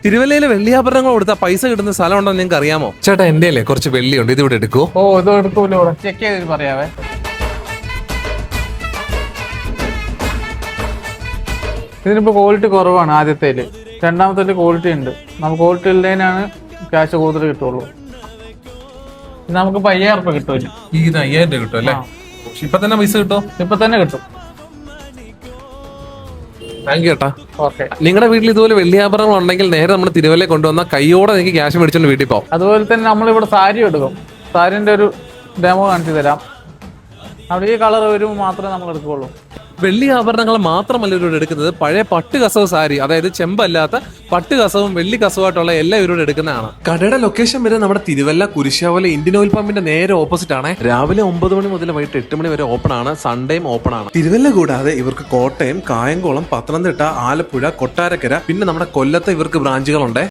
തിരുവല്ലയിലെ വെള്ളിയാഭരണങ്ങൾ കൊടുത്താൽ പൈസ കിട്ടുന്ന സ്ഥലം ഉണ്ടോ നിങ്ങൾക്ക് അറിയാമോ? ചേട്ടാ എന്റെ അല്ലേ കുറച്ച് വെള്ളിയുണ്ട്, ഇത് ഇവിടെ എടുക്കൂ. ഓ ഇത് എടുക്കൂല്ലോ, ചെക്ക് ചെയ്തിട്ട് പറയാവേ. ഇതിനിപ്പോ ക്വാളിറ്റി കുറവാണ് ആദ്യത്തേല്, രണ്ടാമത്തെ ക്വാളിറ്റി ഉണ്ട്. നമുക്ക് ക്വാളിറ്റി ഉള്ളതിനാണ് ക്യാഷ് കൂടുതൽ കിട്ടുള്ളൂ. ഇത് നമുക്ക് 5000 രൂപ കിട്ടുമല്ലോ. ഈ 5000 രൂപ കിട്ടും അല്ലേ? ഇപ്പൊ തന്നെ പൈസ കിട്ടോ? ഇപ്പൊ തന്നെ കിട്ടും. താങ്ക് യു ചേട്ടാ. ഓക്കെ. നിങ്ങളുടെ വീട്ടിൽ ഇതുപോലെ വെള്ളിയാഭരണങ്ങൾ ഉണ്ടെങ്കിൽ നേരെ നമ്മൾ തിരുവല്ല കൊണ്ടുവന്നാൽ കൈയോടെ നിങ്ങൾക്ക് ക്യാഷ് മേടിച്ചോണ്ട് വീട്ടിൽ പോകും. അതുപോലെ തന്നെ നമ്മളിവിടെ സാരി എടുക്കും. സാരിന്റെ ഒരു ഡെമോ കാണിച്ചു തരാം. അവിടെ ഈ കളർ വരുമ്പോൾ മാത്രമേ നമ്മൾ എടുക്കുകയുള്ളൂ. വെള്ളി ആഭരണങ്ങൾ മാത്രമല്ല ഇവരോട് എടുക്കുന്നത്, പഴയ പട്ട് കസവ് സാരി, അതായത് ചെമ്പല്ലാത്ത പട്ട് കസവും വെള്ളി കസവായിട്ടുള്ള എല്ലാം ഇവരോട് എടുക്കുന്നതാണ്. കടയുടെ ലൊക്കേഷൻ വരെ നമ്മുടെ തിരുവല്ല കുരിശാവല ഇന്ത്യൻ ഓയിൽ പമ്പിന്റെ നേരെ ഓപ്പോസിറ്റ് ആണ്. രാവിലെ 9 മണി മുതൽ വൈകിട്ട് 8 മണി വരെ ഓപ്പൺ ആണ്. സൺഡേയും ഓപ്പൺ ആണ്. തിരുവല്ല കൂടാതെ ഇവർക്ക് കോട്ടയം, കായംകുളം, പത്തനംതിട്ട, ആലപ്പുഴ, കൊട്ടാരക്കര, പിന്നെ നമ്മുടെ കൊല്ലത്ത് ഇവർക്ക് ബ്രാഞ്ചുകളുണ്ട്.